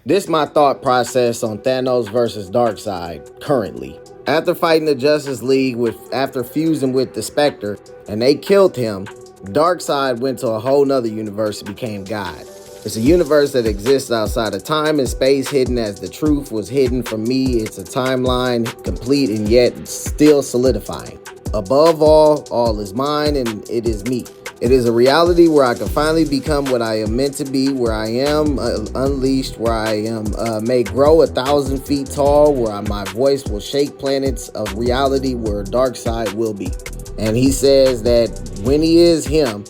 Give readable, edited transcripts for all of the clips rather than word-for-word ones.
This my thought process on Thanos versus Darkseid currently. After fighting the Justice League after fusing with the Spectre and they killed him, Darkseid went to a whole nother universe and became God. It's a universe that exists outside of time and space, hidden as the truth was hidden from me. It's a timeline complete and yet still solidifying. Above all is mine and it is me. It is a reality where I can finally become what I am meant to be, where I am unleashed, where I am may grow 1,000 feet tall, where my voice will shake planets of reality, where Darkseid will be. And he says that when he is him,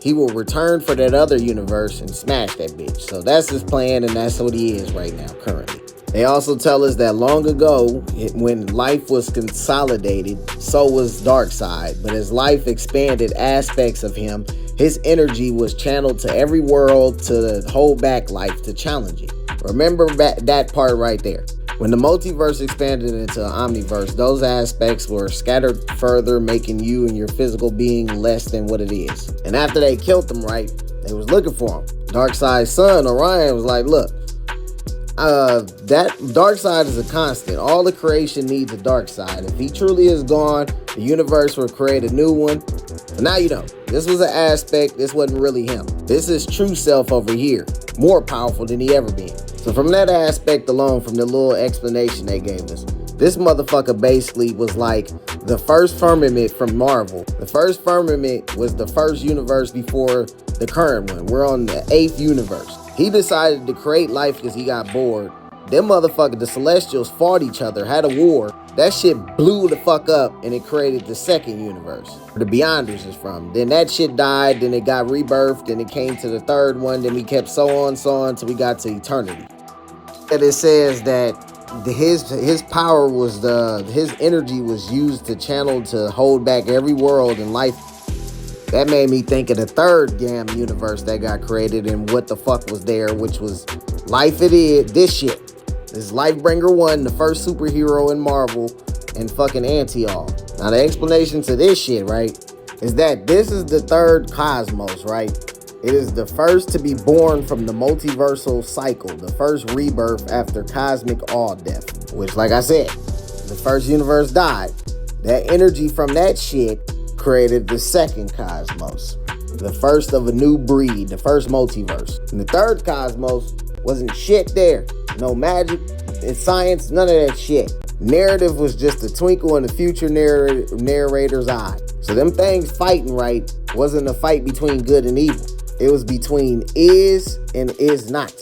he will return for that other universe and smash that bitch. So that's his plan, and that's what he is right now, currently. They also tell us that long ago, when life was consolidated, so was Darkseid. But as life expanded aspects of him, his energy was channeled to every world to hold back life, to challenge it. Remember that part right there. When the multiverse expanded into an omniverse, those aspects were scattered further, making you and your physical being less than what it is. And after they killed him, right, they was looking for him. Darkseid's son, Orion, was like, look, that Darkseid is a constant. All the creation needs a Darkseid. If he truly is gone, the universe will create a new one. But now you know, this was an aspect, this wasn't really him. This is true self over here, more powerful than he ever been. So from that aspect alone, from the little explanation they gave us, this motherfucker basically was like the first firmament from Marvel. The first firmament was the first universe before the current one. We're on the 8th universe. He decided to create life because he got bored. Them motherfuckers, the Celestials, fought each other, had a war. That shit blew the fuck up and it created the second universe, where the Beyonders is from. Then that shit died, then it got rebirthed, then it came to the third one, then we kept so on till we got to eternity. And it says that his power was his energy was used to channel to hold back every world and life. That made me think of the third damn universe that got created and what the fuck was there, which was Life It Is, this shit. This Lifebringer 1, the first superhero in Marvel, and fucking Anti-All. Now the explanation to this shit, right, is that this is the third cosmos, right? It is the first to be born from the multiversal cycle, the first rebirth after cosmic all death, which, like I said, the first universe died. That energy from that shit created the second cosmos, the first of a new breed, the first multiverse. And the third cosmos wasn't shit there. No magic and science, none of that shit. Narrative was just a twinkle in the future narrator's eye. So them things fighting, right, wasn't a fight between good and evil. It was between is and is not.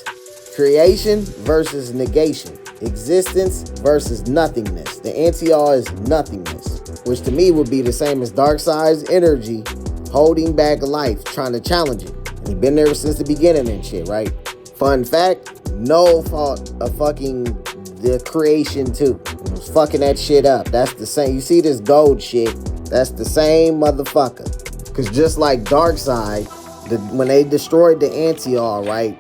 Creation versus negation. Existence versus nothingness. The anti-all is nothingness, which to me would be the same as Darkseid's energy holding back life, trying to challenge it. And he been there since the beginning and shit, right? Fun fact, no fault of fucking the creation too. It was fucking that shit up. That's the same. You see this gold shit? That's the same motherfucker. Because just like Darkseid, when they destroyed the anti-all, right,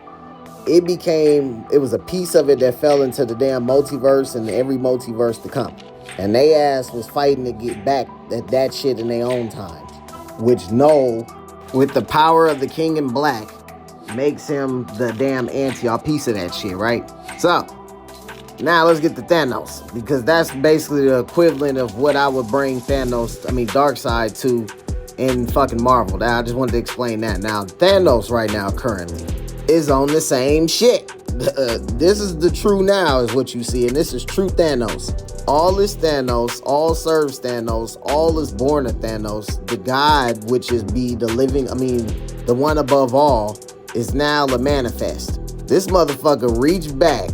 it was a piece of it that fell into the damn multiverse and every multiverse to come. And they ass was fighting to get back that shit in their own times. Which with the power of the King in Black, makes him the damn anti-all piece of that shit, right? So, now let's get to Thanos. Because that's basically the equivalent of what I would bring Darkseid to in fucking Marvel. Now, I just wanted to explain that. Now, Thanos right now, currently, is on the same shit. This is the true now, is what you see. And this is true Thanos. All is Thanos, all serves Thanos, all is born of Thanos. The God, which is the the one above all, is now the manifest. This motherfucker reached back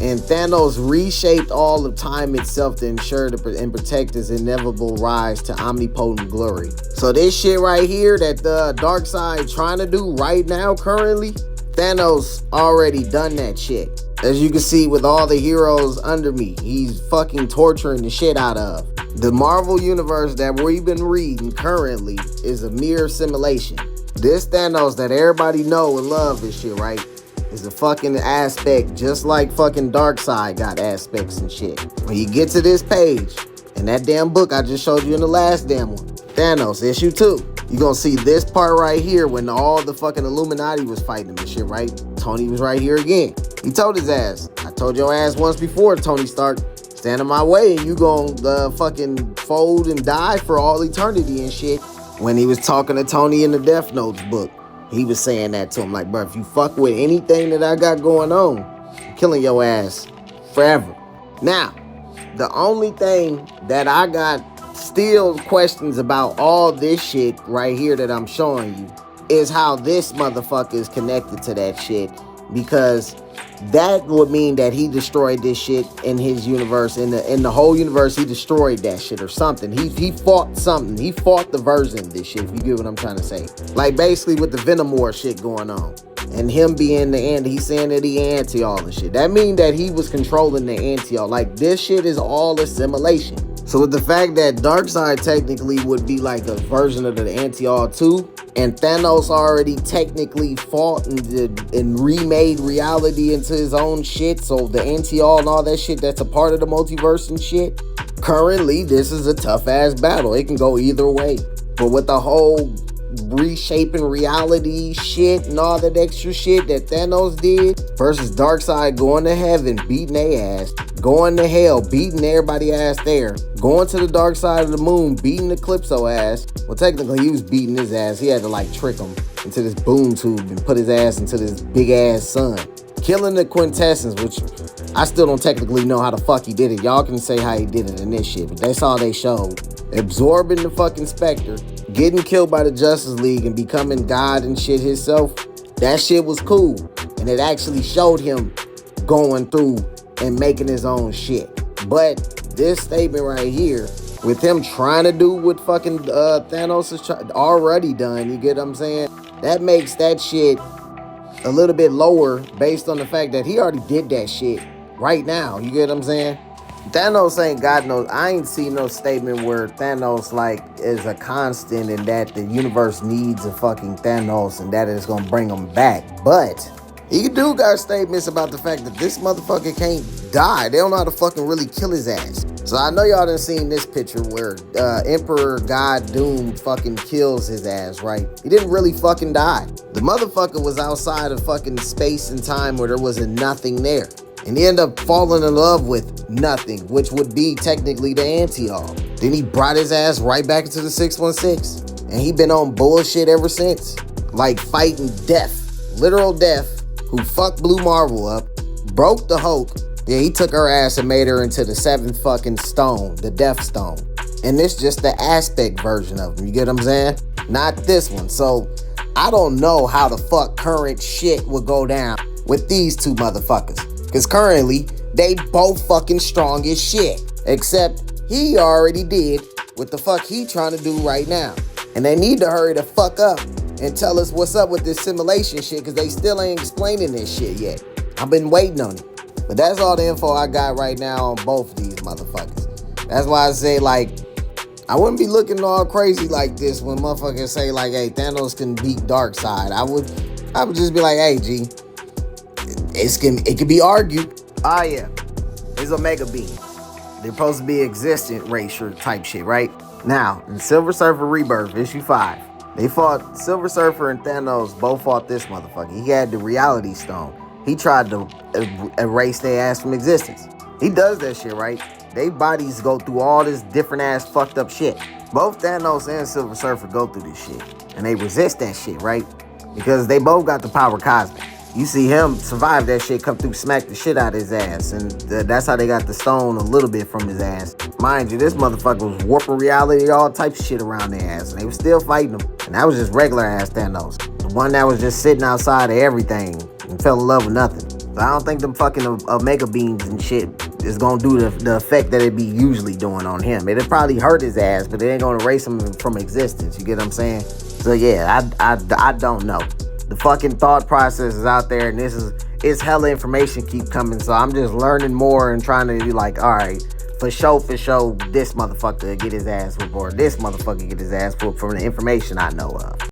and Thanos reshaped all of time itself to ensure and protect his inevitable rise to omnipotent glory. So this shit right here that the Darkseid trying to do right now currently, Thanos already done that shit. As you can see with all the heroes under me, he's fucking torturing the shit out of. The Marvel universe that we've been reading currently is a mere simulation. This Thanos that everybody know and love this shit, right, is a fucking aspect just like fucking Darkseid got aspects and shit. When you get to this page, in that damn book I just showed you in the last damn one, Thanos issue 2, you're gonna see this part right here when all the fucking Illuminati was fighting him and shit, right? Tony was right here again. He told his ass, I told your ass once before, Tony Stark, stand in my way and you gon' fucking fold and die for all eternity and shit. When he was talking to Tony in the Death Notes book, he was saying that to him, like, bro, if you fuck with anything that I got going on, I'm killing your ass forever. Now, the only thing that I got still questions about all this shit right here that I'm showing you is how this motherfucker is connected to that shit, because that would mean that he destroyed this shit in his universe, in the whole universe. He destroyed that shit or something. He fought something. He fought the version of this shit, if you get what I'm trying to say. Like basically with the Venom War shit going on, and him being the end, he's saying that he anti-all and shit. That means that he was controlling the anti-all. Like this shit is all assimilation. So with the fact that Darkseid technically would be like a version of the anti-all too, and Thanos already technically fought and remade reality into his own shit, so the anti-all and all that shit that's a part of the multiverse and shit, currently this is a tough ass battle. It can go either way. But with the whole reshaping reality shit and all that extra shit that Thanos did versus Darkseid going to heaven, beating their ass, going to hell, beating everybody ass there, going to the dark side of the moon, beating the Calypso ass. Well, technically he was beating his ass. He had to like trick him into this boom tube and put his ass into this big ass sun, killing the Quintessence, which I still don't technically know how the fuck he did it. Y'all can say how he did it in this shit, but that's all they showed. Absorbing the fucking Spectre, getting killed by the Justice League and becoming God and shit himself. That shit was cool. And it actually showed him going through and making his own shit. But this statement right here, with him trying to do what fucking Thanos is already done, you get what I'm saying? That makes that shit a little bit lower based on the fact that he already did that shit right now. You get what I'm saying? Thanos ain't got no, I ain't seen no statement where Thanos like is a constant and that the universe needs a fucking Thanos and that it's gonna bring him back. But he do got statements about the fact that this motherfucker can't die. They don't know how to fucking really kill his ass. So I know y'all done seen this picture where Emperor God Doom fucking kills his ass, right? He didn't really fucking die. The motherfucker was outside of fucking space and time where there wasn't nothing there. And he ended up falling in love with nothing, which would be technically the anti-all. Then he brought his ass right back into the 616. And he been on bullshit ever since. Like fighting death, literal death, who fucked Blue Marvel up, broke the Hulk. Yeah, he took her ass and made her into the 7th fucking stone, the Death Stone. And this just the aspect version of him, you get what I'm saying? Not this one. So I don't know how the fuck current shit would go down with these two motherfuckers. Because currently, they both fucking strong as shit. Except he already did what the fuck he trying to do right now. And they need to hurry the fuck up and tell us what's up with this simulation shit, because they still ain't explaining this shit yet. I've been waiting on it. But that's all the info I got right now on both of these motherfuckers. That's why I say, like, I wouldn't be looking all crazy like this when motherfuckers say, like, hey, Thanos can beat Darkseid. I would just be like, hey, G, it could be argued. Ah, yeah. It's Omega Beam. They're supposed to be existent racial type shit, right? Now, in Silver Surfer Rebirth, issue 5, they fought, Silver Surfer and Thanos both fought this motherfucker. He had the Reality Stone. He tried to erase their ass from existence. He does that shit, right? They bodies go through all this different ass fucked up shit. Both Thanos and Silver Surfer go through this shit. And they resist that shit, right? Because they both got the power cosmic. You see him survive that shit, come through, smack the shit out of his ass. And that's how they got the stone a little bit from his ass. Mind you, this motherfucker was warping reality, all types of shit around their ass. And they were still fighting him. And that was just regular ass Thanos. The one that was just sitting outside of everything and fell in love with nothing. So I don't think them fucking Omega Beams and shit is gonna do the effect that it be usually doing on him. It'll probably hurt his ass, but it ain't gonna erase him from existence. You get what I'm saying? So yeah, I don't know. The fucking thought process is out there, and it's hella information keep coming. So I'm just learning more and trying to be like, all right, for sure, this motherfucker get his ass whooped, or this motherfucker get his ass whooped from the information I know of.